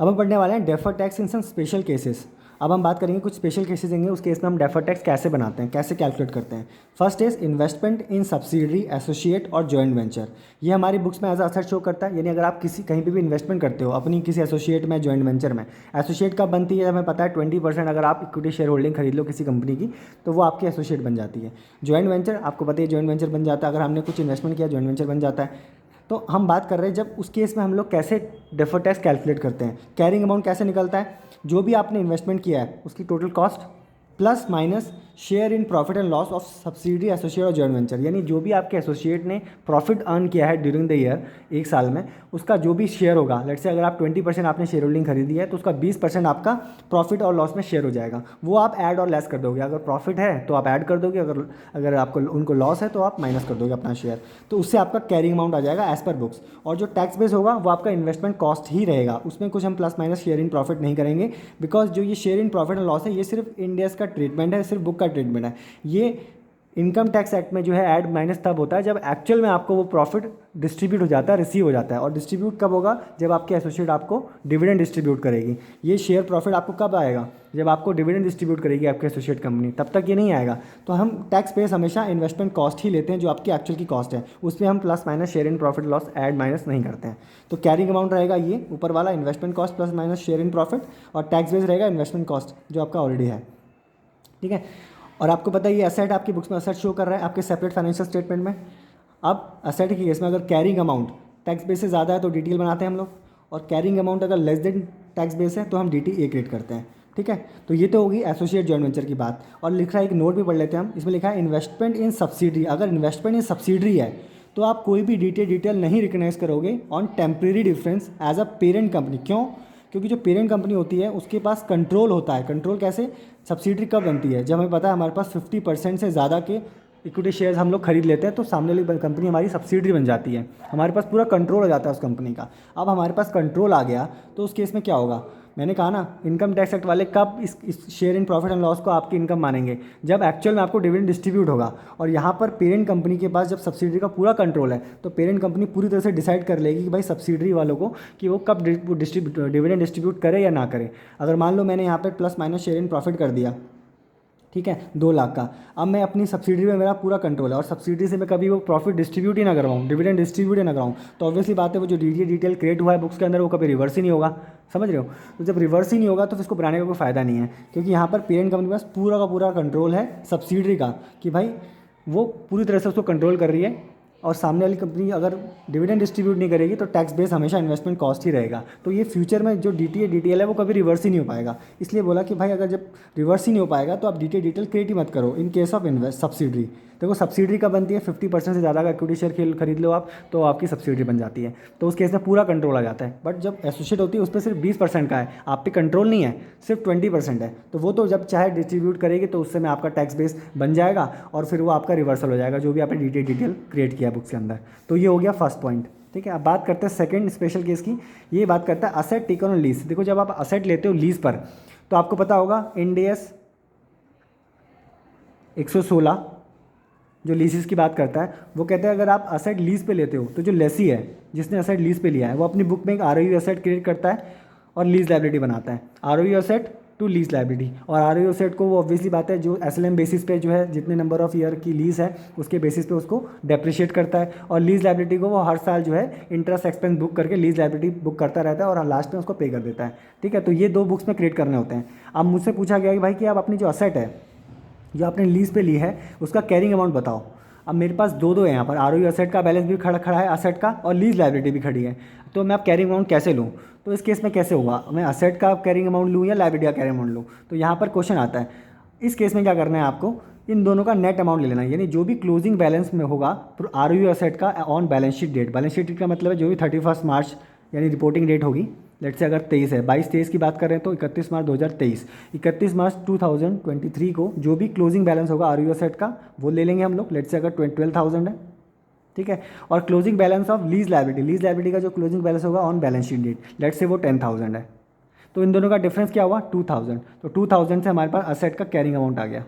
अब हम पढ़ने वाले हैं defer tax in some special cases. अब हम बात करेंगे कुछ स्पेशल केसेस देंगे, उस केस में हम डेफर टैक्स कैसे बनाते हैं, कैसे कैलकुलेट करते हैं। First is investment in subsidiary, associate और जॉइंट वेंचर। ये हमारी बुक्स में एज असेट शो करता है, यानी अगर आप किसी कहीं पे भी इन्वेस्टमेंट करते हो अपनी किसी एसोसिएट में, जॉइंट वेंचर में। एसोसिएट कब बनती है? हमें पता है 20% अगर आप इक्विटी शेयर होल्डिंग खरीद लो किसी कंपनी की तो वो आपकी एसोसिएट बन जाती है। जॉइंट वेंचर आपको पता है, जॉइंट वेंचर बन जाता है अगर हमने कुछ इन्वेस्टमेंट किया, जॉइंट वेंचर बन जाता है। तो हम बात कर रहे हैं जब उस केस में हम लोग कैसे डेफर्ड टैक्स कैलकुलेट करते हैं। कैरिंग अमाउंट कैसे निकलता है? जो भी आपने इन्वेस्टमेंट किया है उसकी total cost plus minus share in profit and loss of subsidy, associate और जॉइंट वेंचर। यानी जो भी आपके एसोसिएट ने प्रॉफिट अर्न किया है ड्यूरिंग द ईयर, एक साल में, उसका जो भी शेयर होगा। लेट्स से अगर आप 20% आपने शेयर होल्डिंग खरीदी है तो उसका 20% आपका प्रॉफिट और लॉस में शेयर हो जाएगा। वो आप ऐड और लेस कर दोगे। अगर प्रॉफिट है तो आप ऐड कर दोगे, अगर अगर आपको उनको लॉस है तो आप माइनस कर दोगे अपना शेयर। तो उससे आपका कैरिंग अमाउंट आ जाएगा एज पर बुक्स। और जो टैक्स बेस होगा वो आपका इन्वेस्टमेंट कॉस्ट ही रहेगा, उसमें कुछ हम plus minus share in profit नहीं करेंगे। बिकॉज जो ये share in profit and loss है ये सिर्फ इंडियस का ट्रीटमेंट है, सिर्फ बुक का ट्रीटमेंट है। ये इनकम टैक्स एक्ट में जो है ऐड माइनस तब होता है जब एक्चुअल में आपको वो प्रॉफिट डिस्ट्रीब्यूट हो जाता है, रिसीव हो जाता है। और डिस्ट्रीब्यूट कब होगा? जब आपके एसोसिएट आपको डिविडेंड डिस्ट्रीब्यूट करेगी। ये शेयर प्रॉफिट आपको कब आएगा? जब आपको डिविडेंड डिस्ट्रीब्यूट करेगी आपके एसोसिएट कंपनी, तब तक ये नहीं आएगा। तो हम टैक्स पेस हमेशा इन्वेस्टमेंट कॉस्ट ही लेते हैं जो आपकी एक्चुअल की कॉस्ट है, उसमें हम plus minus share in profit loss add minus नहीं करते हैं। तो कैरिंग अमाउंट रहेगा ये ऊपर वाला investment cost plus minus share in profit, और टैक्स बेस रहेगा इन्वेस्टमेंट कॉस्ट जो आपका ऑलरेडी है। ठीक है। और आपको पता है ये असेट आपकी बुक्स में असेट शो कर रहा है आपके सेपरेट फाइनेंशियल स्टेटमेंट में। अब असेट के केस में अगर कैरिंग अमाउंट टैक्स बेस से ज़्यादा है तो डीटीएल बनाते हैं हम लोग, और कैरिंग अमाउंट अगर लेस देन टैक्स बेस है तो हम डीटीए क्रिएट करते हैं। ठीक है। तो ये तो होगी एसोसिएट जॉइंट वेंचर की बात। और लिख रहा है एक नोट भी पढ़ लेते हैं हम, इसमें लिखा है इन्वेस्टमेंट इन सब्सिडरी। अगर इन्वेस्टमेंट इन सब्सिडरी है तो आप कोई भी डिटेल नहीं रिकग्नाइज करोगे on temporary difference as a parent company. क्यों? क्योंकि जो पेरेंट कंपनी होती है उसके पास कंट्रोल होता है। कंट्रोल कैसे? सब्सिडरी कब बनती है? जब हमें पता है हमारे पास 50% से ज़्यादा के इक्विटी शेयर्स हम लोग खरीद लेते हैं तो सामने वाली कंपनी हमारी सब्सिडरी बन जाती है, हमारे पास पूरा कंट्रोल हो जाता है उस कंपनी का। अब हमारे पास कंट्रोल आ गया तो उस केस में क्या होगा? मैंने कहा ना, इनकम टैक्स एक्ट वाले कब इस share in profit and loss को आपकी इनकम मानेंगे? जब एक्चुअल में आपको डिविडेंड डिस्ट्रीब्यूट होगा। और यहाँ पर पेरेंट कंपनी के पास जब सब्सिडरी का पूरा कंट्रोल है तो पेरेंट कंपनी पूरी तरह से डिसाइड कर लेगी कि भाई सब्सिडरी वालों को कि वो कब डिविडेंड डिस्ट्रीब्यूट करे या ना करे। अगर मान लो मैंने यहाँ पर plus minus share in profit कर दिया, ठीक है, 2 लाख का। अब मैं अपनी सब्सिडी में मेरा पूरा कंट्रोल है और सब्सिडी से मैं कभी वो प्रॉफिट डिस्ट्रीब्यूट ही ना करवाऊँ, डिविडेंड डिस्ट्रीब्यूट ही ना कराऊँ, तो ऑब्वियसली बात है वो जो डिटेल क्रिएट हुआ है बुक्स के अंदर वो कभी रिवर्स ही नहीं होगा। समझ रहे हो? तो जब रिवर्स ही नहीं होगा तो फिर इसको बनाने का कोई फ़ायदा नहीं है, क्योंकि यहाँ पर पेरेंट कंपनी के पास पूरा का पूरा कंट्रोल है सब्सिडरी का कि भाई वो पूरी तरह से उसको कंट्रोल कर रही है। और सामने वाली कंपनी अगर डिविडेंड डिस्ट्रीब्यूट नहीं करेगी तो टैक्स बेस हमेशा इन्वेस्टमेंट कॉस्ट ही रहेगा। तो ये फ्यूचर में जो डीटीएल है वो कभी रिवर्स ही नहीं हो पाएगा। इसलिए बोला कि भाई अगर जब रिवर्स ही नहीं हो पाएगा तो आप डिटेल क्रिएट ही मत करो in case of invest subsidiary. देखो सब्सिडरी कब बनती है? 50% से ज़्यादा का इक्विटी शेयर खरीद लो आप तो आपकी सब्सिडरी बन जाती है, तो उस केस में पूरा कंट्रोल आ जाता है। बट जब एसोसिएट होती है उस पर सिर्फ 20% का है, आप पे कंट्रोल नहीं है, सिर्फ 20% है। तो वो तो जब चाहे डिस्ट्रीब्यूट करेगी तो उससे में आपका टैक्स बेस बन जाएगा और फिर वो आपका रिवर्सल हो जाएगा जो भी आपने डिटेल क्रिएट किया बुक्स के अंदर। तो ये हो गया फर्स्ट पॉइंट। ठीक है। अब बात करते हैं सेकंड स्पेशल केस की। ये बात करता है असेट टेकन ऑन लीज। देखो जब आप असेट लेते हो लीज पर तो आपको पता होगा इंड एस 116 जो लीजेस की बात करता है वो कहता है अगर आप असेट लीज पे लेते हो तो जो लेसी है जिसने असेट लीज पे लिया है वो अपनी बुक में एक आरओयू असेट क्रिएट करता है और लीज लायबिलिटी बनाता है। आरओयू असेट टू लीज लायबिलिटी। और आरओयू असेट को वो ऑब्वियसली बात है जो एसएलएम बेसिस पे जो है जितने नंबर ऑफ ईयर की लीज है उसके बेसिस पे उसको डेप्रिशिएट करता है। और लीज लायबिलिटी को वो हर साल जो है इंटरेस्ट एक्सपेंस बुक करके लीज लायबिलिटी बुक करता रहता है और लास्ट में उसको पे कर देता है। ठीक है। तो ये 2 बुक्स में क्रिएट करने होते हैं। अब मुझसे पूछा गया कि भाई कि आप अपनी जो असेट है जो आपने लीज पे ली है उसका कैरिंग अमाउंट बताओ। अब मेरे पास दो है यहाँ पर, आरओयू असेट का बैलेंस भी खड़ा है असेट का और लीज लायबिलिटी भी खड़ी है। तो मैं अब कैरिंग अमाउंट कैसे लूँ? तो इस केस में कैसे होगा? मैं असेट का कैरिंग अमाउंट लूँ या लायबिलिटी का कैरिंग अमाउंट लूँ? तो यहाँ पर क्वेश्चन आता है। इस केस में क्या करना है आपको, इन दोनों का नेट अमाउंट ले लेना है, यानी जो भी क्लोजिंग बैलेंस में होगा आरओयू असेट का on balance sheet date. Balance sheet date का मतलब है जो भी 31 मार्च यानी रिपोर्टिंग डेट होगी। लेट से अगर 23 है, 22-23 की बात करें तो 31 मार्च 2023, 31 मार्च 2023 को जो भी क्लोजिंग बैलेंस होगा आरओयू असेट का वो ले लेंगे हम लोग। लेट से अगर 12,000 है, ठीक है। और closing balance of lease liability का जो क्लोजिंग बैलेंस होगा on balance sheet date let's say वो 10,000 है। तो इन दोनों का डिफरेंस क्या हुआ? 2,000। तो 2,000 से हमारे पास असेट का कैरिंग अमाउंट आ गया।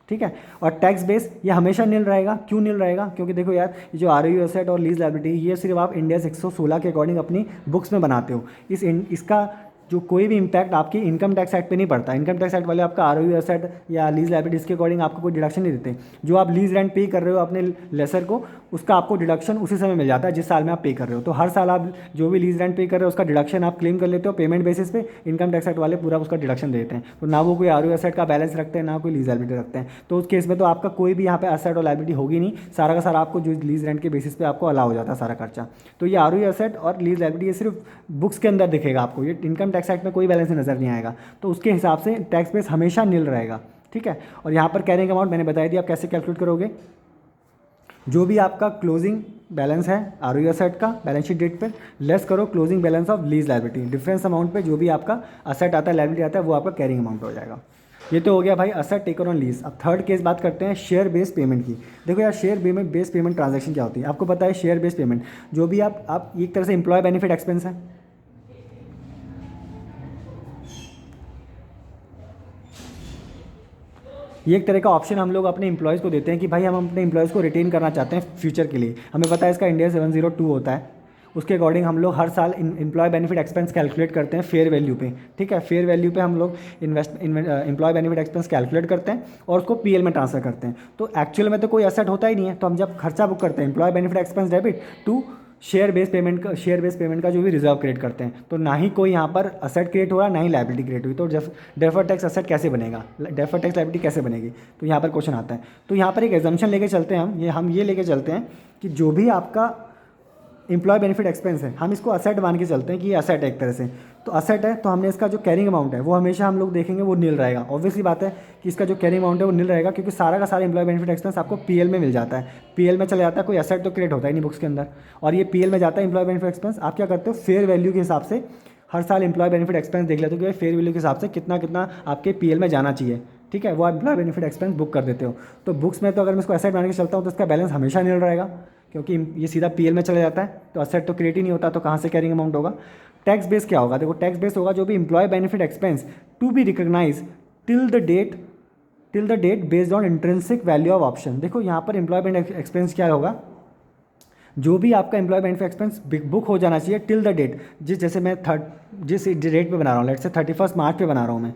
ठीक है। और टैक्स बेस ये हमेशा नील रहेगा। क्यों नील रहेगा? क्योंकि देखो यार, ये जो आरओयू एसेट और लीज लायबिलिटी ये सिर्फ आप इंडिया 116 के अकॉर्डिंग अपनी बुक्स में बनाते हो। इसका जो कोई भी इम्पैक्ट आपकी इनकम टैक्स एक्ट पे नहीं पड़ता। इनकम टैक्स एक्ट वाले आपका आरओयू एसेट या लीज लायबिलिटीज के अकॉर्डिंग आपको कोई डिडक्शन नहीं देते। जो आप लीज रेंट पे कर रहे हो अपने लेसर को, उसका आपको डिडक्शन उसी समय मिल जाता है जिस साल में आप पे कर रहे हो। तो हर साल आप जो भी लीज रेंट पे कर रहे हो उसका डिडक्शन आप क्लेम कर लेते हो पेमेंट बेसिस पे। इनकम टैक्स एक्ट वाले पूरा उसका डिडक्शन देते हैं। तो ना वो कोई आरओयू एसेट का बैलेंस रखते हैं, ना कोई लीज लायबिलिटी रखते हैं। तो उस केस में तो आपका कोई भी यहाँ पे एसेट और लायबिलिटी होगी नहीं। सारा का सारा आपको जो लीज रेंट के बेसिस पे आपको अलाउ हो जाता है सारा खर्चा। तो ये आरओयू एसेट और लीज लायबिलिटी ये सिर्फ बुक्स के अंदर दिखेगा आपको, ये इनकम टैक्स एक्ट में कोई बैलेंस नज़र नहीं आएगा। तो उसके हिसाब से टैक्स बेस हमेशा नील रहेगा। ठीक है। और यहाँ पर कैरिंग अमाउंट मैंने बताया दिया आप कैसे कैलकुलेट करोगे। जो भी आपका क्लोजिंग बैलेंस है आरओयू एसेट का बैलेंस शीट डेट पे, लेस करो closing balance of lease liability. Difference amount पे जो भी आपका असेट आता है लायबिलिटी आता है वो आपका कैरिंग अमाउंट हो जाएगा। ये तो हो गया भाई असेट टेकर ऑन लीज। अब थर्ड केस बात करते हैं शेयर बेस्ड पेमेंट की। देखो यार, शेयर बेस्ड पेमेंट ट्रांजैक्शन क्या होती है आपको पता है। शेयर बेस्ड पेमेंट जो भी आप एक तरह से एम्प्लॉय बेनिफिट एक्सपेंस है। ये एक तरह का ऑप्शन हम लोग अपने एम्प्लॉयज़ को देते हैं कि भाई हम अपने एम्प्लॉयज़ को रिटेन करना चाहते हैं फ्यूचर के लिए। हमें पता है इसका इंडिया 702 होता है। उसके अकॉर्डिंग हम लोग हर साल एम्प्लॉय बेनिफिट एक्सपेंस कैलकुलेट करते हैं फेयर वैल्यू पे। ठीक है। फेयर वैल्यू पे हम लोग एम्प्लॉय बेनिफिट एक्सपेंस कैलकुलेट करते हैं और उसको पीएल में ट्रांसफर करते हैं। तो एक्चुअल में तो कोई एसेट होता ही नहीं है। तो हम जब खर्चा बुक करते हैं employ benefit expense debit to share based payment का जो भी रिजर्व क्रिएट करते हैं, तो ना ही कोई यहाँ पर असेट क्रिएट हो रहा, ना ही लायबिलिटी क्रिएट हुई। तो डेफर टैक्स असेट कैसे बनेगा, डेफर टैक्स लायबिलिटी कैसे बनेगी? तो यहाँ पर क्वेश्चन आता है। तो यहाँ पर एक एग्जाम्पशन लेके चलते हैं हम ये लेके चलते हैं कि जो भी आपका एम्प्लॉय बेनिफिट एक्सपेंस है हम इसको असेट मान के चलते हैं कि ये असेट है एक तरह से। तो असेट है तो हमने इसका जो कैरिंग अमाउंट है वो हमेशा हम लोग देखेंगे वो नील रहेगा। ऑब्वियसली बात है कि इसका जो कैरिंग अमाउंट है वो नील रहेगा, क्योंकि सारा का सारा एम्प्लॉय बेनिफिट एक्सपेंस आपको पीएल में मिल जाता है। पीएल में चला जाता है, कोई असेट तो क्रिएट होता ही नहीं बुक्स के अंदर, और ये पीएल में जाता है एम्प्लॉय बेनिफिट एक्सपेंस। आप क्या करते हो, फेयर वैल्यू के हिसाब से हर साल एम्प्लॉय बेनिफिट एक्सपेंस देख लेते हो कि फेयर वैल्यू के हिसाब से कितना कितना आपके पीएल में जाना चाहिए। ठीक है। वो आप एम्प्लॉय बेनिफिट एक्सपेंस बुक कर देते हो। तो बुक्स में तो अगर मैं इसको एसेट मान के चलता हूँ तो इसका बैलेंस हमेशा नील रहेगा, क्योंकि ये सीधा पीएल में चला जाता है। तो असेट तो क्रिएट ही नहीं होता, तो कहाँ से कैरिंग अमाउंट होगा। टैक्स बेस क्या होगा? देखो टैक्स बेस होगा जो भी employ benefit expense to be recognise till the date based on intrinsic value of option. देखो यहाँ पर एम्प्लॉय बेनिफिट एक्सपेंस क्या होगा, जो भी आपका एम्प्लॉय बेनिफिट एक्सपेंस बुक हो जाना चाहिए टिल द डेट, जैसे मैं जिस डेट पे बना रहा हूँ, लेट से 31 मार्च पे बना रहा हूँ मैं,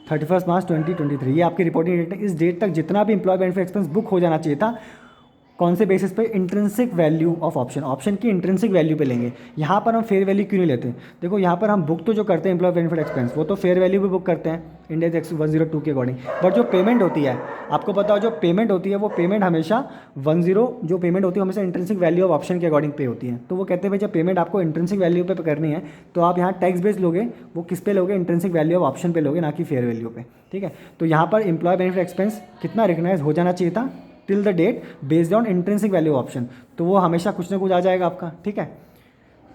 31 मार्च 2023 ये आपकी रिपोर्टिंग डेट है। इस डेट तक जितना भी एम्प्लॉय बेनिफिट एक्सपेंस बुक हो जाना चाहिए था, कौन से बेसिस पे, इंट्रिंसिक वैल्यू ऑफ ऑप्शन की इंट्रिंसिक वैल्यू पे लेंगे। यहाँ पर हम फेयर वैल्यू क्यों नहीं लेते? देखो यहाँ पर हम बुक तो जो करते हैं एम्प्लॉय बेनिफिट एक्सपेंस वो तो फेयर वैल्यू भी बुक करते हैं इंडिया 102 के अकॉर्डिंग, बट जो पेमेंट होती है आपको पता हो, जो पेमेंट होती है वो पेमेंट हमेशा 10 जो पेमेंट होती है हमेशा इंट्रिंसिक वैल्यू ऑफ ऑप्शन के अकॉर्डिंग पे होती है। तो वो कहते हैं भाई जब पेमेंट आपको इंट्रिंसिक वैल्यू पे करनी है तो आप यहाँ टैक्स बेस लोगे, वो किस पे लोगे, इंट्रिंसिक वैल्यू ऑफ ऑप्शन पे लोगे, ना कि फेयर वैल्यू पे। ठीक है। तो यहाँ पर एम्प्लॉय बेनिफिट एक्सपेंस कितना रिकग्नाइज हो जाना चाहिए था, till the date based on intrinsic value option, तो वो हमेशा कुछ ना कुछ आ जाएगा आपका। ठीक है।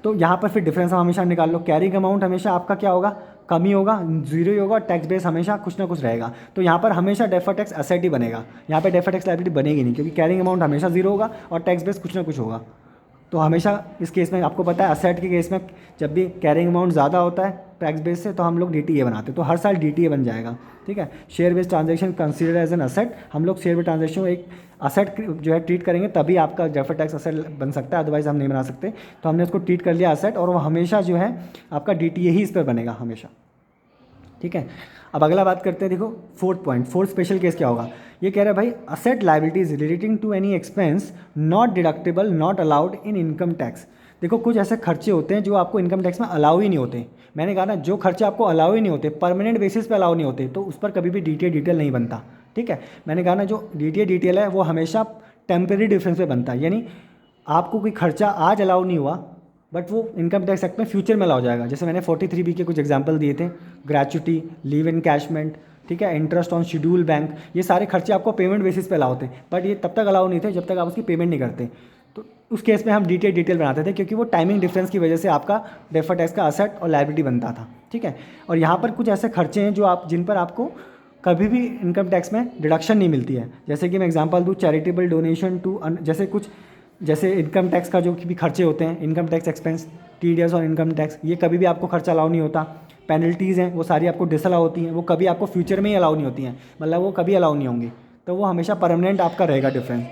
तो यहाँ पर फिर डिफरेंस हम हमेशा निकाल लो। कैरिंग अमाउंट हमेशा आपका क्या होगा, कमी होगा, जीरो ही होगा। टैक्स बेस हमेशा कुछ ना कुछ रहेगा। तो यहाँ पर हमेशा डेफर टैक्स असेट ही बनेगा, यहाँ पे डेफर टैक्स लायबिलिटी बनेगी नहीं, क्योंकि कैरिंग अमाउंट हमेशा जीरो होगा और टैक्स बेस कुछ ना कुछ होगा। तो हमेशा इस केस में आपको पता है असेट के केस में जब भी कैरिंग अमाउंट ज़्यादा होता है टैक्स बेस से तो हम लोग डीटीए बनाते हैं, तो हर साल डीटीए बन जाएगा। ठीक है। Share based transaction consider as an asset, हम लोग शेयर बेस्ड ट्रांजैक्शन को एक असेट जो है ट्रीट करेंगे, तभी आपका डेफर टैक्स असेट बन सकता है, अदरवाइज हम नहीं बना सकते। तो हमने उसको ट्रीट कर लिया असेट, और वो हमेशा जो है आपका डीटीए ही इस पर बनेगा हमेशा। ठीक है। अब अगला बात करते हैं। देखो फोर्थ स्पेशल केस क्या होगा, ये कह रहा है भाई asset liabilities relating to any expense not deductible not allowed in income tax. देखो कुछ ऐसे खर्चे होते हैं जो आपको इनकम टैक्स में अलाउ ही नहीं होते। मैंने कहा ना, जो खर्चे आपको अलाउ ही नहीं होते, परमानेंट बेसिस पे अलाउ नहीं होते, तो उस पर कभी भी डिटेल नहीं बनता। ठीक है। मैंने कहा ना, जो डिटेल है वो हमेशा टेम्परेरी डिफरेंस पे बनता है, यानी आपको कोई खर्चा आज अलाउ नहीं हुआ बट वो इनकम टैक्स एक्ट में फ्यूचर में अलाउ हो जाएगा। जैसे मैंने 43B के कुछ एग्जांपल दिए थे, ग्रेच्युटी, लीव इनकैशमेंट, ठीक है, इंटरेस्ट ऑन शेड्यूल बैंक, ये सारे खर्चे आपको पेमेंट बेसिस पे अलाउ होते हैं, बट ये तब तक अलाउ नहीं थे जब तक आप उसकी पेमेंट नहीं करते। तो उस केस में हम डिटेल बनाते थे, क्योंकि वो टाइमिंग डिफरेंस की वजह से आपका डेफर टैक्स का असेट और लायबिलिटी बनता था। ठीक है। और यहाँ पर कुछ ऐसे खर्चे हैं जो जिन पर आपको कभी भी इनकम टैक्स में डिडक्शन नहीं मिलती है। जैसे कि मैं एग्जांपल दूँ, चैरिटेबल डोनेशन टू, जैसे इनकम टैक्स का जो भी खर्चे होते हैं, इनकम टैक्स एक्सपेंस, टीडीएस और इनकम टैक्स, ये कभी भी आपको खर्चा अलाउ नहीं होता। पेनल्टीज़ हैं वो सारी आपको डिसअलाउ होती हैं, वो कभी आपको फ्यूचर में ही अलाउ नहीं होती हैं, मतलब वो कभी अलाउ नहीं होंगी। तो वो हमेशा परमानेंट आपका रहेगा डिफरेंस।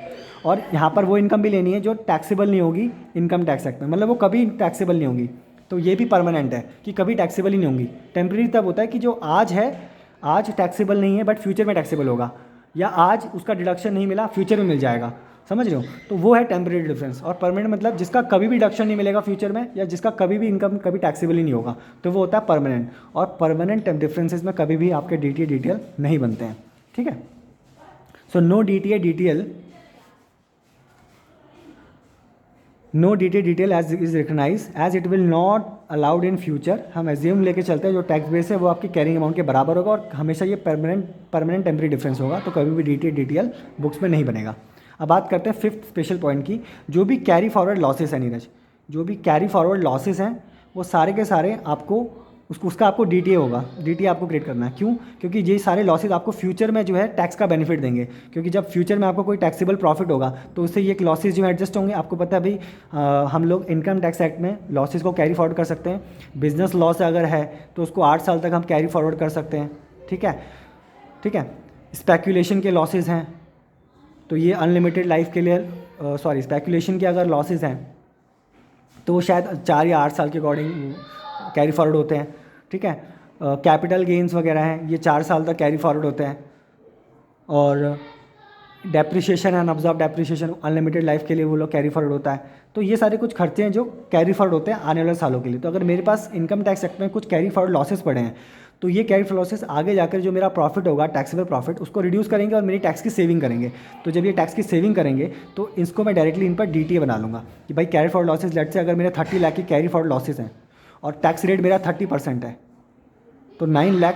और यहाँ पर वो इनकम भी लेनी है जो टैक्सेबल नहीं होगी इनकम टैक्स एक्ट में, मतलब वो कभी टैक्सेबल नहीं होगी, तो ये भी परमानेंट है कि कभी टैक्सेबल ही नहीं होंगी। टेम्प्रेरी तब होता है कि जो आज है, आज टैक्सेबल नहीं है बट फ्यूचर में टैक्सेबल होगा, या आज उसका डिडक्शन नहीं मिला फ्यूचर में मिल जाएगा, समझ रहे हो। तो वो है टेम्परेरी डिफरेंस। और परमानेंट मतलब जिसका कभी भी डिडक्शन नहीं मिलेगा फ्यूचर में, या जिसका कभी भी इनकम कभी टैक्सेबल ही नहीं होगा, तो वो होता है परमानेंट। और परमानेंट डिफरेंसेस में कभी भी आपके DTA DTL नहीं बनते हैं, ठीक है। So no DTA DTL as is recognise as it will not allowed in future. हम एज्यूम लेके चलते हैं जो टैक्स बेस है वो आपकी कैरिंग अमाउंट के बराबर होगा और हमेशा ये परमानेंट टेम्परेरी डिफरेंस होगा, तो कभी भी DTA DTL बुक्स में नहीं बनेगा। अब बात करते हैं फिफ्थ स्पेशल पॉइंट की, जो भी कैरी फॉरवर्ड लॉसेस हैं नीरज, जो भी कैरी फॉरवर्ड लॉसेस हैं वो सारे के सारे आपको उसका आपको DTA होगा, DTA आपको क्रिएट करना है। क्यों? क्योंकि ये सारे लॉसेस आपको फ्यूचर में जो है टैक्स का बेनिफिट देंगे, क्योंकि जब फ्यूचर में आपको कोई टैक्सेबल प्रॉफिट होगा तो उससे ये लॉसेस जो है एडजस्ट होंगे। आपको पता है भाई हम लोग इनकम टैक्स एक्ट में लॉसेस को कैरी फॉरवर्ड कर सकते हैं। बिजनेस लॉस अगर है तो उसको 8 साल तक हम कैरी फॉरवर्ड कर सकते हैं, ठीक है, ठीक है। स्पेकुलेशन के लॉसेस हैं तो ये अनलिमिटेड लाइफ के लिए स्पेकुलेशन के अगर लॉसेस हैं तो वो शायद 4 या 8 साल के अकॉर्डिंग कैरी फॉरवर्ड होते हैं, ठीक है। कैपिटल गेंस वगैरह हैं ये 4 साल तक कैरी फॉरवर्ड होते हैं। और depreciation and absorb depreciation unlimited life के लिए वो लोग कैरी फॉरवर्ड होता है। तो ये सारे कुछ खर्चे हैं जो कैरी फॉरवर्ड होते हैं आने वाले सालों के लिए। तो अगर मेरे पास इनकम टैक्स एक्ट में कुछ कैरी फॉरवर्ड लॉसेस पड़े हैं तो ये कैरी फॉरवर्ड लॉसेस आगे जाकर जो मेरा प्रॉफिट होगा टैक्सेबल प्रॉफिट उसको रिड्यूस करेंगे और मेरी टैक्स की सेविंग करेंगे। तो जब ये टैक्स की सेविंग करेंगे तो इसको मैं डायरेक्टली इन पर DTA बना लूँगा कि भाई कैरी फॉरवर्ड लॉसेस, लेट से अगर मेरे 30 लाख की कैरी फॉरवर्ड लॉसेस हैं और टैक्स रेट मेरा 30% है तो 9 लाख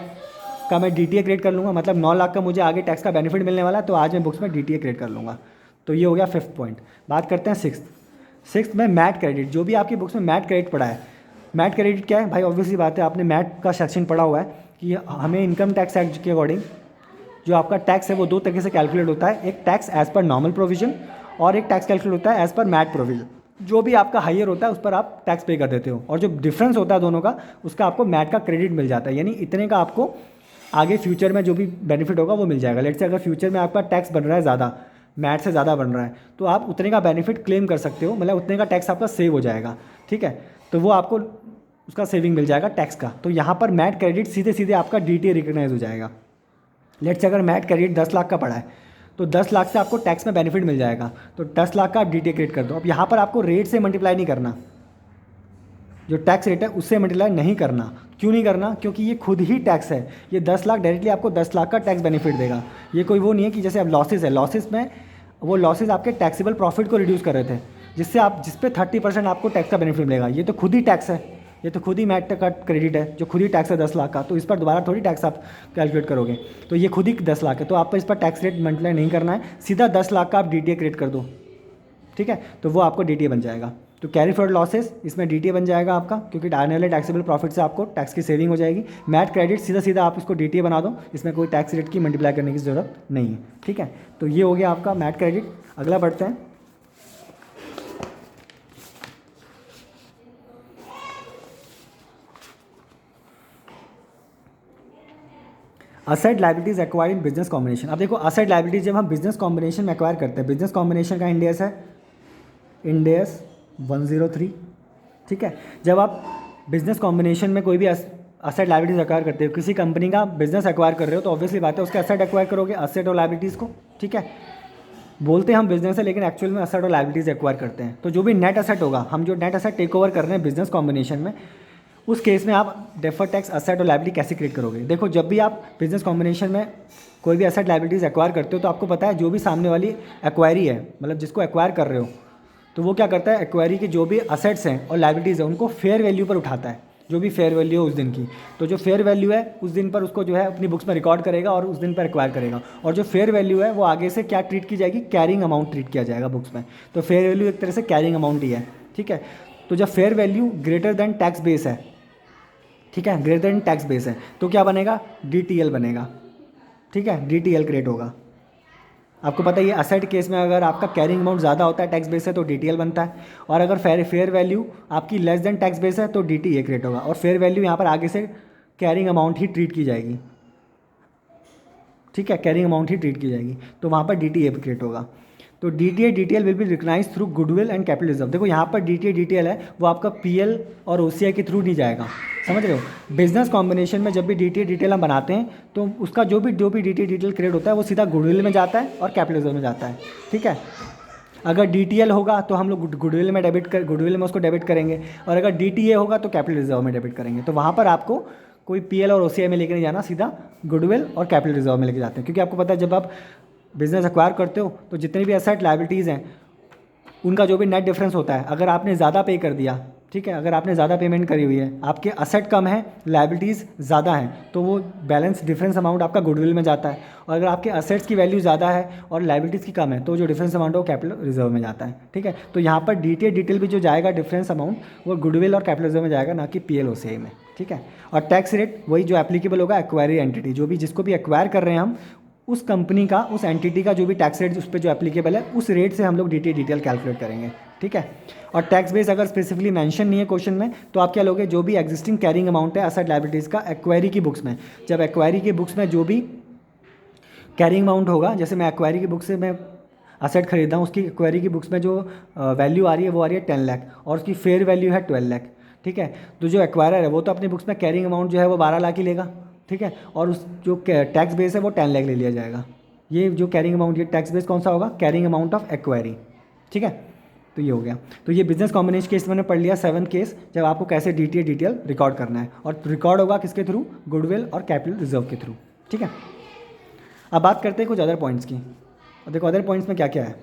का मैं DTA क्रिएट कर लूँगा, मतलब 9 लाख का मुझे आगे टैक्स का बेनिफिट मिलने वाला है, तो आज मैं बुक्स में DTA क्रिएट कर लूँगा। तो ये हो गया फिफ्थ पॉइंट। बात करते हैं सिक्स्थ में मैट क्रेडिट। जो भी आपकी बुक्स में मैट क्रेडिट पड़ा है, मैट क्रेडिट क्या है भाई? ऑब्वियसली बात है, आपने मैट का सेक्शन पढ़ा हुआ है कि हमें इनकम टैक्स एक्ट के अकॉर्डिंग जो आपका टैक्स है वो 2 तरीके से कैलकुलेट होता है। एक tax as per normal provision और एक टैक्स कैलकुलेट होता है एज पर मैट प्रोविजन। जो भी आपका हायर होता है उस पर आप टैक्स पे कर देते हो और जो डिफरेंस होता है दोनों का उसका आपको मैट का क्रेडिट मिल जाता है, यानी इतने का आपको आगे फ्यूचर में जो भी बेनिफिट होगा वो मिल जाएगा। लेट से अगर फ्यूचर में आपका टैक्स बन रहा है ज़्यादा, मैट से ज़्यादा बन रहा है, तो आप उतने का बेनिफिट क्लेम कर सकते हो, मतलब उतने का टैक्स आपका सेव हो जाएगा, ठीक है। तो वो आपको उसका सेविंग मिल जाएगा टैक्स का। तो यहाँ पर मैट क्रेडिट सीधे सीधे आपका DTA रिकग्नाइज हो जाएगा। लेट से अगर मैट क्रेडिट 10 लाख का पड़ा है तो 10 लाख से आपको टैक्स में बेनिफिट मिल जाएगा, तो 10 लाख का आप DTA क्रिएट कर दो। अब यहाँ पर आपको रेट से मल्टीप्लाई नहीं करना, जो टैक्स रेट है उससे मल्टीप्लाई नहीं करना। क्यों नहीं करना? क्योंकि ये खुद ही टैक्स है। ये 10 लाख डायरेक्टली आपको 10 लाख का टैक्स बेनिफिट देगा। ये कोई वो नहीं है कि जैसे अब लॉसेस है, लॉसेस में वो लॉसेस आपके टैक्सेबल प्रॉफिट को रिड्यूस कर रहे थे, जिस पे 30% आपको टैक्स का बेनिफिट मिलेगा। ये तो खुद ही टैक्स है, ये तो खुद ही मैट का क्रेडिट है जो खुद ही टैक्स है 10 लाख का, तो इस पर दोबारा थोड़ी टैक्स आप कैलकुलेट करोगे। तो ये खुद ही 10 लाख है, तो आपको इस पर टैक्स रेट मल्टीप्लाई नहीं करना है, सीधा 10 लाख का आप DTA क्रिएट कर दो, ठीक है। तो वो आपको DTA बन जाएगा। तो कैरी फॉरवर्ड लॉसेस इसमें DTA बन जाएगा आपका, क्योंकि आने वाले टैक्सेबल प्रॉफिट से आपको टैक्स की सेविंग हो जाएगी। मैट क्रेडिट सीधा सीधा आप इसको DTA बना दो, इसमें कोई टैक्स रेट की मल्टीप्लाई करने की ज़रूरत नहीं है, ठीक है। तो ये हो गया आपका मैट क्रेडिट। अगला बढ़ते हैं। Asset liabilities acquired in business combination. अब देखो असेट लाइबिलिटीज जब हम बिजनेस कॉम्बिनेशन में एक्वायर करते हैं, बिजनेस कॉम्बिनेशन का इंडेस है इंडेस 103, ठीक है। जब आप बिजनेस कॉम्बिनेशन में कोई भी असेट लाइबिलिटीज एक्वायर करते हो, किसी कंपनी का बिजनेस एक्वायर कर रहे हो, तो ऑब्वियसली बात है उसके असेट एक्वायर करोगे, असेट और लाइबिलिटीज़ को, ठीक है। बोलते हैं हम बिजनेस है लेकिन एक्चुअल में असेट और लाइबिलिटीज एक्वायर करते हैं। तो जो भी नेट असेट होगा, हम जो नेट असेट टेक ओवर कर रहे हैं बिजनेस कॉम्बिनेशन में, उस केस में आप डेफर्ड टैक्स असेट और लाइबिलिटी कैसे क्रिएट करोगे? देखो जब भी आप बिजनेस कॉम्बिनेशन में कोई भी असेट लाइबिलिटीज एक्वायर करते हो तो आपको पता है जो भी सामने वाली एक्वायरी है, मतलब जिसको एक्वायर कर रहे हो, तो वो क्या करता है, एक्वायरी के जो भी असेट्स हैं और लाइबिलिटीज़ हैं उनको फेयर वैल्यू पर उठाता है, जो भी फेयर वैल्यू है उस दिन की। तो जो फेयर वैल्यू है उस दिन पर उसको जो है अपनी बुक्स में रिकॉर्ड करेगा और उस दिन पर एक्वायर करेगा। और जो फेयर वैल्यू है वो आगे से क्या ट्रीट की जाएगी, कैरिंग अमाउंट ट्रीट किया जाएगा बुक्स में। तो फेयर वैल्यू एक तरह से कैरिंग अमाउंट ही है, ठीक है। तो जब fair value greater than tax base है, ठीक है, ग्रेटर देन टैक्स बेस है, तो क्या बनेगा, DTL बनेगा, ठीक है, DTL क्रिएट होगा। आपको पता है ये असेट केस में अगर आपका कैरिंग अमाउंट ज़्यादा होता है टैक्स बेस है तो DTL बनता है, और अगर फेयर वैल्यू आपकी लेस देन टैक्स बेस है तो DTA क्रिएट होगा। और फेयर वैल्यू यहाँ पर आगे से कैरिंग अमाउंट ही ट्रीट की जाएगी, ठीक है, कैरिंग अमाउंट ही ट्रीट की जाएगी, तो वहाँ पर DTA क्रिएट होगा। तो DTA DTL will be recognise through goodwill and capital reserve. देखो यहाँ पर DTA DTL है वो आपका PL और OCI के थ्रू नहीं जाएगा, समझ रहे हो। बिजनेस कॉम्बिनेशन में जब भी DTA DTL हम बनाते हैं तो उसका जो भी DTA DTL क्रिएट होता है वो सीधा गुडविल में जाता है और कैपिटल रिजर्व में जाता है, ठीक है। अगर DTL होगा तो हम लोग गुडविल में उसको डेबिट करेंगे, और अगर DTA होगा तो कैपिटल रिजर्व में डेबिट करेंगे। तो वहाँ पर आपको कोई PL और OCI में लेके नहीं जाना, सीधा गुडविल और कैपिटल रिजर्व में लेके जाते हैं, क्योंकि आपको पता है जब आप बिजनेस एक्वायर करते हो तो जितने भी एसेट लायबिलिटीज़ हैं उनका जो भी नेट डिफरेंस होता है, अगर आपने ज़्यादा पे कर दिया, ठीक है, अगर आपने ज़्यादा पेमेंट करी हुई है, आपके असेट कम है, लायबिलिटीज़ ज़्यादा हैं, तो वो बैलेंस डिफरेंस अमाउंट आपका गुडविल में जाता है। और अगर आपके असेट्स की वैल्यू ज़्यादा है और लायबिलिटीज़ की कम है तो जो डिफरेंस अमाउंट है वो कैपिटल रिजर्व में जाता है, ठीक है। तो यहाँ पर DTA DTL भी जो जाएगा डिफरेंस अमाउंट वो गुडविल और कैपिटल रिजर्व में जाएगा, ना कि PL OCI में, ठीक है। और टैक्स रेट वही जो एप्लीकेबल होगा एक्वायरी एंटिटी, जो भी जिसको भी एक्वायर कर रहे हैं हम, उस कंपनी का, उस एंटिटी का जो भी टैक्स रेट उस पर जो एप्लीकेबल है उस रेट से हम लोग DTA DTL कैलकुलेट करेंगे, ठीक है। और टैक्स बेस अगर स्पेसिफिकली मेंशन नहीं है क्वेश्चन में तो आप क्या लोगे, जो भी एग्जिस्टिंग कैरिंग अमाउंट है एसेट लायबिलिटीज़ का एक्वायरी की बुक्स में, जब एक्वायरी की बुक्स में जो भी कैरिंग अमाउंट होगा, जैसे मैं एक्वायरी की बुक से मैं असेट खरीदा हूँ, उसकी एक्वायरी की बुक्स में जो वैल्यू आ रही है वो आ रही है 10 लाख और उसकी फेयर वैल्यू है 12 लाख, ठीक है। तो जो एक्वायरर है वो तो अपनी बुक्स में कैरिंग अमाउंट जो है वो 12 लाख ही लेगा, ठीक है, और उस जो टैक्स बेस है वो 10 लाख ले लिया जाएगा। ये जो कैरिंग अमाउंट, ये टैक्स बेस कौन सा होगा, कैरिंग अमाउंट ऑफ एक्वायरी, ठीक है। तो ये हो गया। तो ये बिजनेस कॉम्बिनेशन केस मैंने पढ़ लिया, 7 केस, जब आपको कैसे DTA DTL रिकॉर्ड करना है, और रिकॉर्ड होगा किसके थ्रू, गुडविल और कैपिटल रिजर्व के थ्रू, ठीक है। अब बात करते हैं कुछ अदर पॉइंट्स की। और देखो अदर पॉइंट्स में क्या क्या है,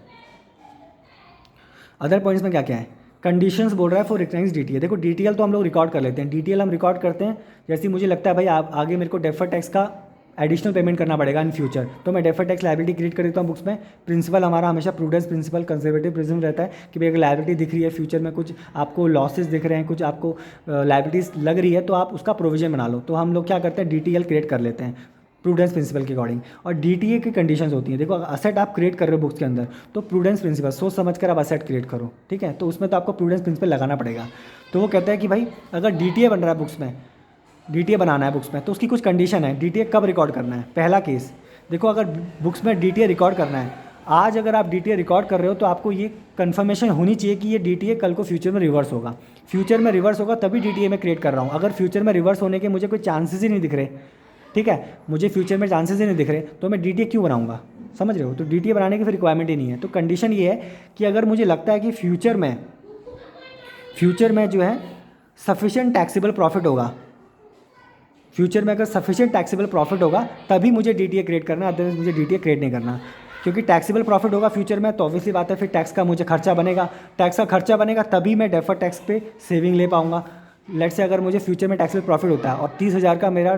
अदर पॉइंट्स में क्या क्या है। कंडीशंस बोल रहा है फॉर रिकग्नाइज DTA। देखो DTL तो हम लोग रिकॉर्ड कर लेते हैं, DTL हम रिकॉर्ड करते हैं जैसे मुझे लगता है भाई आप आगे मेरे को डेफर्ड टैक्स का एडिशनल पेमेंट करना पड़ेगा इन फ्यूचर, तो मैं डेफर्ड टैक्स लायबिलिटी क्रिएट कर देता हूँ बुक्स में। प्रिंसिपल हमारा हमेशा प्रूडेंस प्रिंसिपल, कंजर्वेटिव प्रिज्म रहता है कि भाई अगर लायबिलिटी दिख रही है फ्यूचर में, कुछ आपको लॉसेस दिख रहे हैं, कुछ आपको लायबिलिटीज़ लग रही है, तो आप उसका प्रोविजन बना लो। तो हम लोग क्या करते हैं, DTL क्रिएट कर लेते हैं प्रूडेंस प्रिंसिपल के अकॉर्डिंग। और DTA की कंडीशंस होती हैं, देखो अगर असेट आप क्रिएट कर रहे हो बुक्स के अंदर तो प्रूडेंस प्रिंसिपल सोच समझ कर आप असेट क्रिएट करो, ठीक है। तो उसमें तो आपको प्रूडेंस प्रिंसिपल लगाना पड़ेगा। तो वो कहता है कि भाई अगर DTA बन रहा है बुक्स में, DTA बनाना है बुक्स में, तो उसकी कुछ कंडीशन है, DTA कब रिकॉर्ड करना है। पहला केस देखो, अगर बुक्स में DTA रिकॉर्ड करना है, आज अगर आप DTA रिकॉर्ड कर रहे हो तो आपको ये कन्फर्मेशन होनी चाहिए कि ये DTA कल को फ्यूचर में रिवर्स होगा। फ्यूचर में रिवर्स होगा तभी DTA में क्रिएट कर रहा हूँ। अगर फ्यूचर में रिवर्स होने के मुझे कोई चांसेस ही नहीं दिख रहे, ठीक है, मुझे फ्यूचर में चांसेस ही नहीं दिख रहे, तो मैं DTA क्यों बनाऊंगा, समझ रहे हो। तो DTA बनाने की फिर रिक्वायरमेंट ही नहीं है। तो कंडीशन ये है कि अगर मुझे लगता है कि फ्यूचर में जो है सफिशिएंट टैक्सेबल प्रॉफिट होगा, फ्यूचर में अगर सफिशिएंट टैक्सेबल प्रॉफिट होगा तभी मुझे DTA क्रिएट करना है, अदरवाइज मुझे DTA क्रिएट नहीं करना। क्योंकि टैक्सेबल प्रॉफिट होगा फ्यूचर में तो ऑब्वियसली बात है फिर टैक्स का मुझे खर्चा बनेगा, टैक्स का खर्चा बनेगा तभी मैं डेफर्ड टैक्स पे सेविंग ले पाऊंगा। लेट से अगर मुझे फ्यूचर में टैक्सेबल प्रॉफिट होता है और 30,000 का मेरा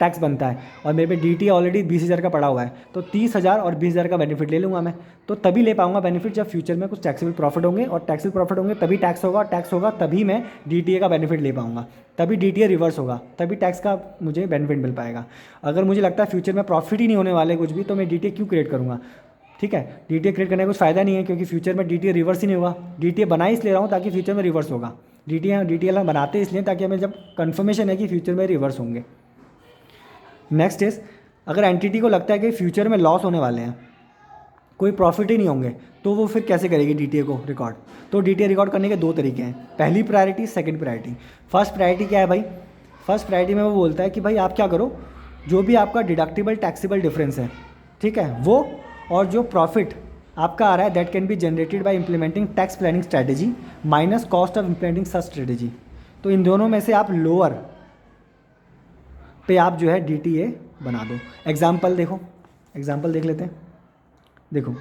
टैक्स बनता है और मेरे पे DTA ऑलरेडी 20,000 का पड़ा हुआ है, तो 30,000 और 20,000 का बेनिफिट ले लूँगा मैं। तो तभी ले पाऊंगा बेनिफिट जब फ्यूचर में कुछ टैक्सेबल प्रॉफिट होंगे, और टैक्सेबल प्रॉफिट होंगे तभी टैक्स होगा, और टैक्स होगा तभी मैं DTA का बेनिफिट ले पाऊंगा, तभी DTA रिवर्स होगा, तभी टैक्स का मुझे बेनिफिट मिल पाएगा। अगर मुझे लगता है फ्यूचर में प्रॉफिट ही नहीं होने वाले कुछ भी, तो मैं DTA क्यों क्रिएट करूँगा, ठीक है। DTA क्रिएट करने का कुछ फ़ायदा नहीं है, क्योंकि फ्यूचर में DTA रिवर्स ही नहीं हुआ। DTA बना इसलिए रहा हूँ ताकि फ्यूचर में रिवर्स होगा। DTL हम बनाते इसलिए ताकि हमें जब कन्फर्मेशन है कि फ्यूचर में रिवर्स होंगे। नेक्स्ट इज, अगर एंटिटी को लगता है कि फ्यूचर में लॉस होने वाले हैं, कोई प्रॉफिट ही नहीं होंगे, तो वो फिर कैसे करेगी DTA को रिकॉर्ड। तो DTA रिकॉर्ड करने के 2 तरीके हैं, पहली priority, second priority. First priority क्या है भाई, फर्स्ट प्रायोरिटी में वो बोलता है कि भाई आप क्या करो, जो भी आपका डिडक्टिबल टैक्सेबल डिफरेंस है, ठीक है, वो और जो प्रॉफिट आपका आ रहा है that can be generated by implementing tax planning strategy minus cost of implementing such strategy. तो इन दोनों में से आप लोअर पे आप जो है DTA बना दो। एग्जाम्पल देखो, एग्जाम्पल देख लेते हैं। देखो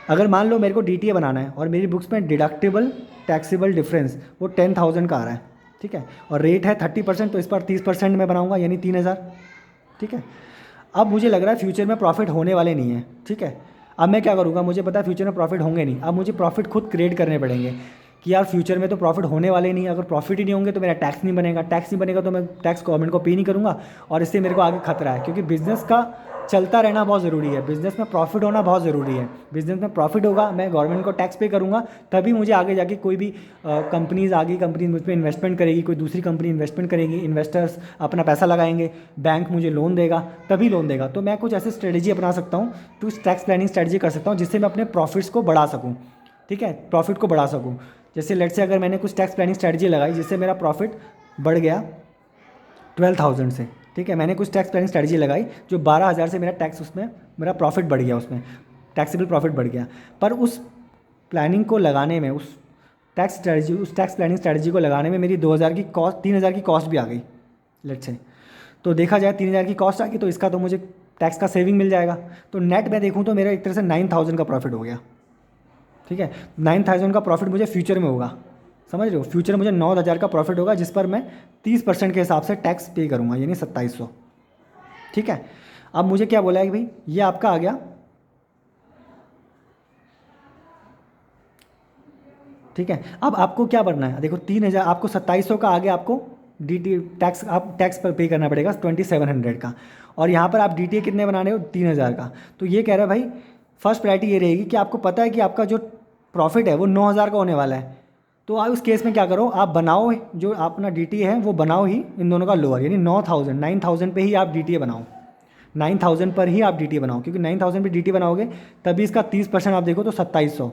अगर मान लो मेरे को DTA बनाना है और मेरी बुक्स में डिडक्टिबल टैक्सेबल डिफरेंस वो 10,000 का आ रहा है, ठीक है, और रेट है 30%, तो इस पर 30% में बनाऊंगा यानी 3,000, ठीक है। अब मुझे लग रहा है फ्यूचर में प्रॉफिट होने वाले नहीं है, ठीक है। अब मैं क्या करूँगा, मुझे पता है फ्यूचर में प्रॉफिट होंगे नहीं, अब मुझे प्रॉफिट खुद क्रिएट करने पड़ेंगे कि यार फ्यूचर में तो प्रॉफिट होने वाले नहीं, अगर प्रॉफिट ही नहीं होंगे तो मेरा टैक्स नहीं बनेगा, टैक्स नहीं बनेगा तो मैं टैक्स गवर्नमेंट को पे नहीं करूँगा, और इससे मेरे को आगे खतरा है। क्योंकि बिजनेस का चलता रहना बहुत ज़रूरी है, बिज़नेस में प्रॉफिट होना बहुत ज़रूरी है। बिज़नेस में प्रॉफिट होगा, मैं गवर्नमेंट को टैक्स पे करूँगा, तभी मुझे आगे जाके कोई भी कंपनीज़ आगे कंपनी मुझ पर इन्वेस्टमेंट करेगी, कोई दूसरी कंपनी इन्वेस्टमेंट करेगी, इन्वेस्टर्स अपना पैसा लगाएंगे, बैंक मुझे लोन देगा, तभी लोन देगा। तो मैं कुछ ऐसी स्ट्रेटेजी अपना सकता हूँ, तो टैक्स प्लानिंग स्ट्रेटजी कर सकता हूँ जिससे मैं अपने प्रॉफिट्स को बढ़ा सकूँ। ठीक है, प्रॉफिट को बढ़ा सकूँ। जैसे लेट्स से अगर मैंने कुछ टैक्स प्लानिंग स्ट्रेटजी लगाई जिससे मेरा प्रॉफिट बढ़ गया 12,000 से, ठीक है, मैंने कुछ टैक्स प्लानिंग स्ट्रेटजी लगाई जो 12,000 से मेरा टैक्स, उसमें मेरा प्रॉफिट बढ़ गया, उसमें टैक्सेबल प्रॉफिट बढ़ गया। पर उस प्लानिंग को लगाने में, उस टैक्स प्लानिंग स्ट्रेटजी को लगाने में मेरी 2,000 की कॉस्ट, 3,000 की कॉस्ट भी आ गई लेट्स से। तो देखा जाए 3,000 की कॉस्ट आ गई, तो इसका तो मुझे टैक्स का सेविंग मिल जाएगा। तो नेट में देखूँ तो मेरा एक तरह से 9,000 का प्रॉफिट हो गया। ठीक है, 9,000 का प्रॉफिट मुझे फ्यूचर में होगा, समझ रहे हो, फ्यूचर में मुझे 9,000 का प्रॉफिट होगा जिस पर मैं 30% के हिसाब से टैक्स पे करूँगा, यानी 2,700। ठीक है, अब मुझे क्या बोला है कि भाई ये आपका आ गया, ठीक है। अब आपको क्या भरना है, देखो 3,000, आपको 2,700 का आगे आपको डी टैक्स, आप टैक्स पर पे करना पड़ेगा 2,700 का, और यहाँ पर आप डी कितने बनाने हो, 3,000 का। तो ये कह रहा है भाई फर्स्ट प्रायोरिटी ये रहेगी कि आपको पता है कि आपका जो प्रॉफिट है वो 9,000 का होने वाला है। तो आप उस केस में क्या करो, आप बनाओ जो अपना डी है वो बनाओ ही इन दोनों का लोअर, यानी 9,000 पे ही आप डी बनाओ, 9,000 पर ही आप डी बनाओ, क्योंकि 9,000 पे डी बनाओगे तभी इसका 30% आप देखो तो 2,700,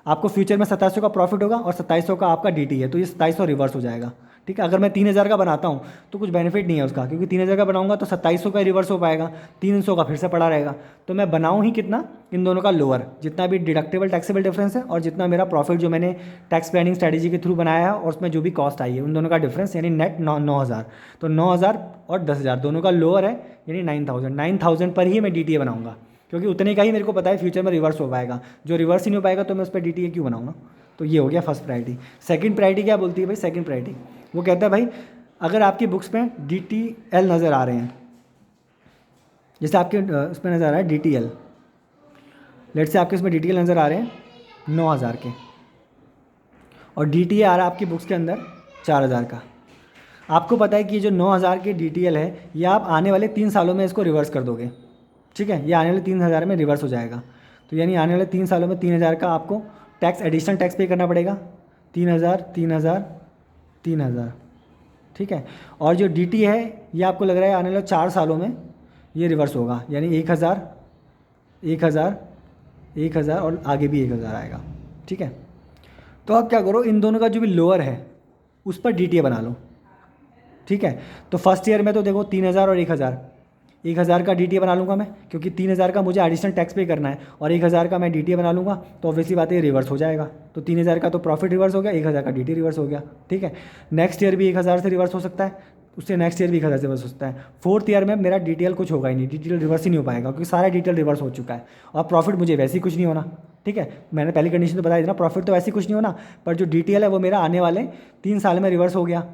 आपको फ्यूचर में 2,700 का प्रॉफिट होगा और 2,700 का आपका डी है, तो ये 2,700 रिवर्स हो जाएगा। ठीक है, अगर मैं 3,000 का बनाता हूँ तो कुछ बेनिफिट नहीं है उसका, क्योंकि 3,000 का बनाऊंगा तो 2,700 का रिवर्स हो पाएगा, 300 का फिर से पड़ा रहेगा। तो मैं बनाऊँ ही कितना, इन दोनों का लोअर, जितना भी डिडक्टेबल टैक्सेबल डिफरेंस है और जितना मेरा प्रॉफिट जो मैंने टैक्स प्लानिंग स्ट्रैटेजी के थ्रू बनाया है और उसमें जो भी कॉस्ट आई है उन दोनों का डिफरेंस, यानी नेट 9,000। तो 9,000 और 10,000 दोनों का लोअर है, यानी 9,000 पर ही मैं डी बनाऊंगा, क्योंकि उतने का ही मेरे को पता है फ्यूचर में रिवर्स हो पाएगा। जो रिवर्स ही नहीं हो पाएगा तो मैं उस पर डी क्यों बनाऊंगा। तो ये हो गया फर्स्ट प्रायोरिटी। सेकंड प्रायोरिटी क्या बोलती है भाई, सेकंड प्रायोरिटी वो कहता है भाई अगर आपकी बुक्स में DTL नज़र आ रहे हैं, जैसे आपके उसमें नज़र आ रहा है DTL, लेट से आपके इसमें DTL नज़र आ रहे हैं 9,000 के, और DTA आ रहा है आपकी बुक्स के अंदर 4,000 का। आपको पता है कि जो 9,000 के DTL है ये आप आने वाले 3 सालों में इसको रिवर्स कर दोगे। ठीक है, ये आने वाले 3,000 में रिवर्स हो जाएगा। तो यानी आने वाले 3 सालों में 3,000 का आपको टैक्स, एडिशनल टैक्स पे करना पड़ेगा, 3,000 3,000 3,000। ठीक है, और जो DT है ये आपको लग रहा है आने वाले 4 सालों में ये रिवर्स होगा, यानी 1,000 1,000 1,000 और आगे भी 1,000 आएगा। ठीक है, तो आप क्या करो, इन दोनों का जो भी लोअर है उस पर DTA बना लो। ठीक है, तो फर्स्ट ईयर में तो देखो 3,000 और 1,000 का DTA बना लूँगा मैं, क्योंकि 3,000 का मुझे एडिशनल टैक्स पे करना है और 1,000 का मैं DTA बना लूँगा, तो ऑब्वियसली बात है रिवर्स हो जाएगा। तो 3,000 का तो प्रॉफिट रिवर्स हो गया, 1,000 का DTA रिवर्स हो गया। ठीक है, नेक्स्ट ईयर भी 1,000 से रिवर्स हो सकता है, उससे नेक्स्ट ईयर भी 1,000 से रिवर्स हो सकता है। फोर्थ ईयर में मेरा DTL कुछ होगा ही नहीं, DTL रिवर्स ही नहीं हो पाएगा, क्योंकि सारा DTL रिवर्स हो चुका है और प्रॉफिट मुझे वैसे ही कुछ नहीं होना। ठीक है, मैंने पहली कंडीशन तो बताई थी ना, प्रॉफिट तो वैसे ही कुछ नहीं होना, पर जो DTL है वो मेरा आने वाले 3 साल में रिवर्स हो गया।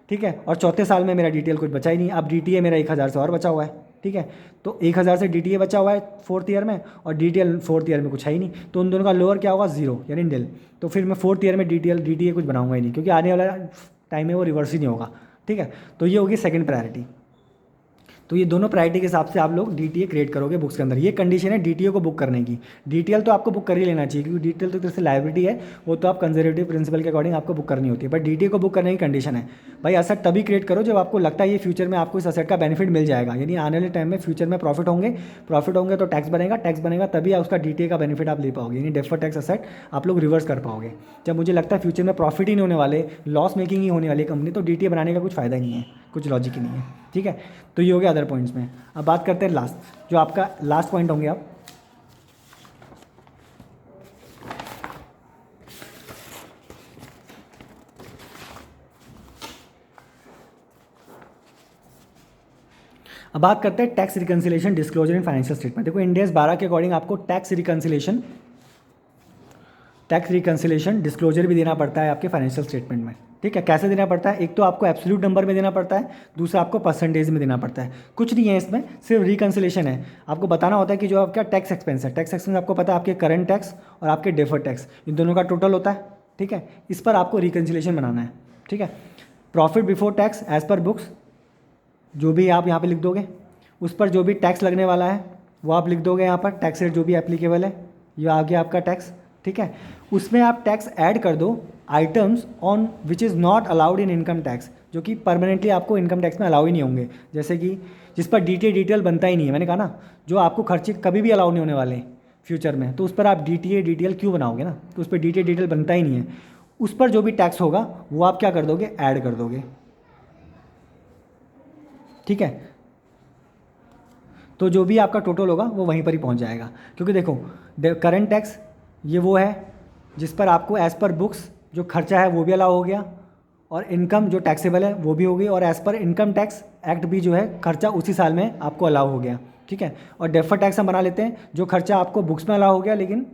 ठीक है, और चौथे साल में मेरा DTL कुछ बचा ही नहीं, अब DTA मेरा 1,000 से और बचा हुआ है। ठीक है, तो 1,000 से DTA बचा हुआ है फोर्थ ईयर में, और DTL फोर्थ ईयर में कुछ है ही नहीं, तो उन दोनों का लोअर क्या होगा, 0 यानी निल। तो फिर मैं फोर्थ ईयर में DTA कुछ बनाऊंगा ही नहीं, क्योंकि आने वाला टाइम में वो रिवर्स ही नहीं होगा। ठीक है, तो ये होगी सेकंड प्रायोरिटी। तो ये दोनों प्रायोरिटी के हिसाब से आप लोग DTA क्रिएट करोगे बुक्स के अंदर। ये कंडीशन है DTA को बुक करने की। DTL तो आपको बुक कर ही लेना चाहिए, क्योंकि DTL तो एक तरह से लायबिलिटी है, वो तो आप कंजर्वेटिव प्रिंसिपल के अकॉर्डिंग आपको बुक करनी होती है, बट DTA को बुक करने की कंडीशन है भाई असेट तभी क्रिएट करो जब आपको लगता है ये फ्यूचर में आपको इस असेट का बेनिफिट मिल जाएगा, यानी आने वाले टाइम में फ्यूचर में प्रॉफिट होंगे तो टैक्स बनेगा तभी उसका DTA का बेनिफिट आप ले पाओगे, यानी डेफर्ड टैक्स असेट आप लोग रिवर्स कर पाओगे। जब मुझे लगता है फ्यूचर में प्रॉफिट ही नहीं होने वाले, लॉस मेकिंग ही होने वाली कंपनी, तो DTA बनाने का कुछ फ़ायदा ही नहीं है, कुछ लॉजिक ही नहीं है। ठीक है, तो ये हो गया अदर पॉइंट्स में। अब बात करते हैं लास्ट, जो आपका लास्ट पॉइंट होंगे आप, अब बात करते हैं tax reconciliation, disclosure in financial statement. देखो इंड AS 12 के अकॉर्डिंग आपको टैक्स रिकन्सिलेशन डिस्क्लोजर भी देना पड़ता है आपके फाइनेंशियल स्टेटमेंट में। ठीक है, कैसे देना पड़ता है, एक तो आपको एब्सोल्यूट नंबर में देना पड़ता है, दूसरा आपको परसेंटेज में देना पड़ता है। कुछ नहीं है इसमें, सिर्फ रिकन्सिलेशन है। आपको बताना होता है कि जो आपका टैक्स एक्सपेंस है, टैक्स एक्सपेंस आपको पता है आपके करंट टैक्स और आपके डेफर्ड टैक्स, इन दोनों का टोटल होता है। ठीक है, इस पर आपको रिकन्सिलेशन बनाना है। ठीक है, profit before tax as per books जो भी आप यहाँ पे लिख दोगे, उस पर जो भी टैक्स लगने वाला है वो आप लिख दोगे यहाँ पर टैक्स रेट जो भी एप्लीकेबल है, ये आ गया आपका टैक्स, ठीक है। उसमें आप टैक्स ऐड कर दो items on which is not allowed in income tax, जो कि परमानेंटली आपको इनकम टैक्स में अलाउ ही नहीं होंगे, जैसे कि जिस पर DTA बनता ही नहीं है, मैंने कहा ना, जो आपको खर्चे कभी भी अलाउ नहीं होने वाले फ्यूचर में, तो उस पर आप DTA क्यों बनाओगे ना, तो उस पर DTA बनता ही नहीं है। उस पर जो भी टैक्स होगा वो आप क्या कर दोगे, ऐड कर दोगे, ठीक है। तो जो भी आपका टोटल होगा वो वहीं पर ही पहुंच जाएगा, क्योंकि देखो करंट टैक्स ये वो है जिस पर आपको एज़ पर बुक्स जो खर्चा है वो भी अलाउ हो गया, और इनकम जो टैक्सेबल है वो भी हो गई, और as per income tax act भी जो है खर्चा उसी साल में आपको अलाउ हो गया, ठीक है। और डेफर टैक्स हम बना लेते हैं, जो खर्चा आपको बुक्स में अलाउ हो गया लेकिन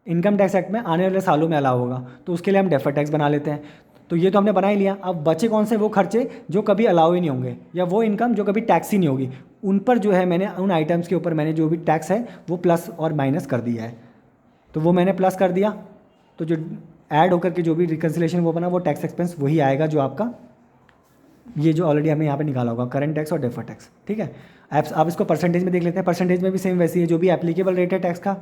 इनकम टैक्स एक्ट में आने वाले सालों में अलाउ होगा, तो उसके लिए हम डेफर टैक्स बना लेते हैं। तो ये तो हमने बना ही लिया। अब बचे कौन से, वो खर्चे जो कभी अलाउ ही नहीं होंगे, या वो इनकम जो कभी टैक्स ही नहीं होगी, उन पर जो है मैंने उन आइटम्स के ऊपर मैंने जो भी टैक्स है वो प्लस और माइनस कर दिया है। तो वो मैंने प्लस कर दिया, तो जो ऐड होकर के जो भी रिकन्सिलेशन वो बना वो टैक्स एक्सपेंस वही आएगा जो आपका ये जो ऑलरेडी हमने यहाँ पे निकाला होगा, करंट टैक्स और डेफर टैक्स, ठीक है। आप इसको परसेंटेज में देख लेते हैं। परसेंटेज में भी सेम वैसी है, जो भी एप्लीकेबल रेट है टैक्स का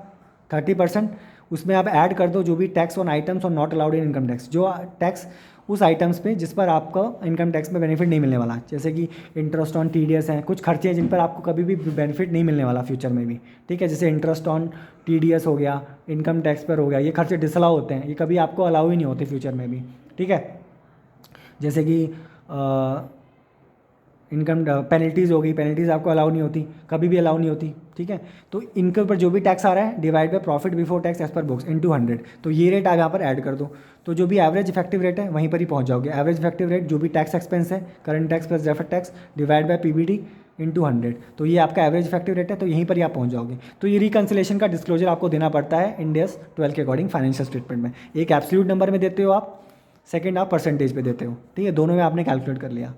30%, उसमें आप ऐड कर दो जो भी टैक्स ऑन आइटम्स और not allowed in income tax, जो टैक्स उस आइटम्स पे जिस पर आपको इनकम टैक्स में बेनिफिट नहीं मिलने वाला, जैसे कि इंटरेस्ट ऑन TDS हैं, कुछ खर्चे हैं जिन पर आपको कभी भी बेनिफिट नहीं मिलने वाला फ्यूचर में भी, ठीक है। जैसे इंटरेस्ट ऑन TDS हो गया, इनकम टैक्स पर हो गया, ये खर्चे डिसअलाउ होते हैं, ये कभी आपको अलाउ ही नहीं होते फ्यूचर में भी, ठीक है। जैसे कि इनकम पेनल्टीज़ हो गई, पेनल्टीज़ आपको अलाउ नहीं होती, कभी भी अलाउ नहीं होती, ठीक है। तो इनके ऊपर जो भी टैक्स आ रहा है divide by profit before tax as per books into 100, तो ये रेट आप यहाँ पर ऐड कर दो, तो जो भी एवरेज इफेक्टिव रेट है वहीं पर ही पहुँच जाओगे। एवरेज इफेक्टिव रेट जो भी टैक्स एक्सपेंस है, current tax plus deferred tax divide by PBT into 100, तो ये आपका एवरेज इफेक्टिव रेट है, तो यहीं पर ही आप पहुँच जाओगे। तो ये रिकन्सिलेशन का डिस्क्लोजर आपको देना पड़ता है इंडियस 12 के अकॉर्डिंग फाइनेंशियल स्टेटमेंट में। एक एब्सोल्यूट नंबर में देते हो आप, सेकेंड आप परसेंटेज पे देते हो, ठीक है। दोनों में आपने कैलकुलेट कर लिया।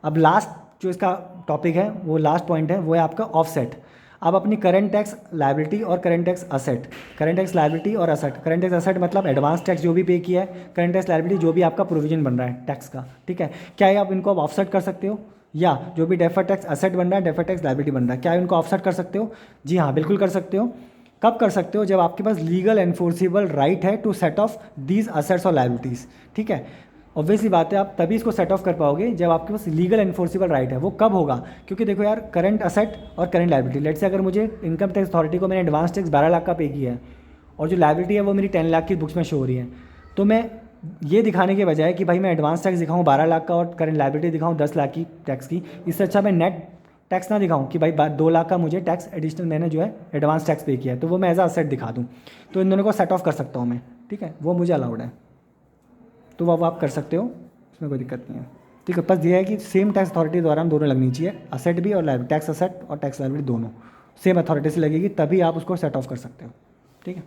अब लास्ट जो इसका टॉपिक है, वो लास्ट पॉइंट है, वो है आपका ऑफसेट। अब अपनी करंट टैक्स लायबिलिटी और current tax asset, current tax liability और असेट, करंट टैक्स असेट मतलब एडवांस टैक्स जो भी पे किया है, करंट टैक्स लायबिलिटी जो भी आपका प्रोविजन बन रहा है टैक्स का, ठीक है। क्या है आप इनको आप ऑफसेट कर सकते हो, या जो भी डेफर टैक्स असेट बन रहा है, डेफर टैक्स लायबिलिटी बन रहा है, क्या इनको ऑफसेट कर सकते हो? जी हाँ, बिल्कुल कर सकते हो। कब कर सकते हो? जब आपके पास लीगल एनफोर्सिबल राइट है to set off these assets और लायबिलिटीज़, ठीक है। ऑब्वियसली बात है, आप तभी इसको सेट ऑफ कर पाओगे जब आपके पास लीगल एनफोर्सिबल राइट है। वो कब होगा? क्योंकि देखो यार, करंट असेट और करंट लायबिलिटी, लेट से अगर मुझे इनकम टैक्स अथॉरिटी को मैंने एडवांस टैक्स 12 लाख का पे किया है और जो लायबिलिटी है वो मेरी 10 लाख की बुक्स में शो हो रही है, तो मैं ये दिखाने के बजाय कि भाई मैं एडवांस टैक्स दिखाऊँ 12 लाख का और करंट लायबिलिटी दिखाऊँ 10 लाख की टैक्स की, इससे अच्छा मैं नेट टैक्स ना दिखाऊँ कि भाई 2 लाख का मुझे टैक्स एडिशनल मैंने जो है एडवांस टैक्स पे किया है, तो वो मैं एज अ असेट दिखा दूँ। तो इन दोनों को सेट ऑफ कर सकता हूँ मैं, ठीक है, वो मुझे अलाउड है, तो वो आप कर सकते हो, इसमें कोई दिक्कत नहीं है, ठीक है। बस ये है कि सेम टैक्स अथॉरिटी द्वारा हम दोनों लगनी चाहिए, असेट भी और लायबिलिटी, टैक्स असेट और टैक्स लायबिलिटी दोनों सेम अथॉरिटी से लगेगी, तभी आप उसको सेट ऑफ कर सकते हो, ठीक है।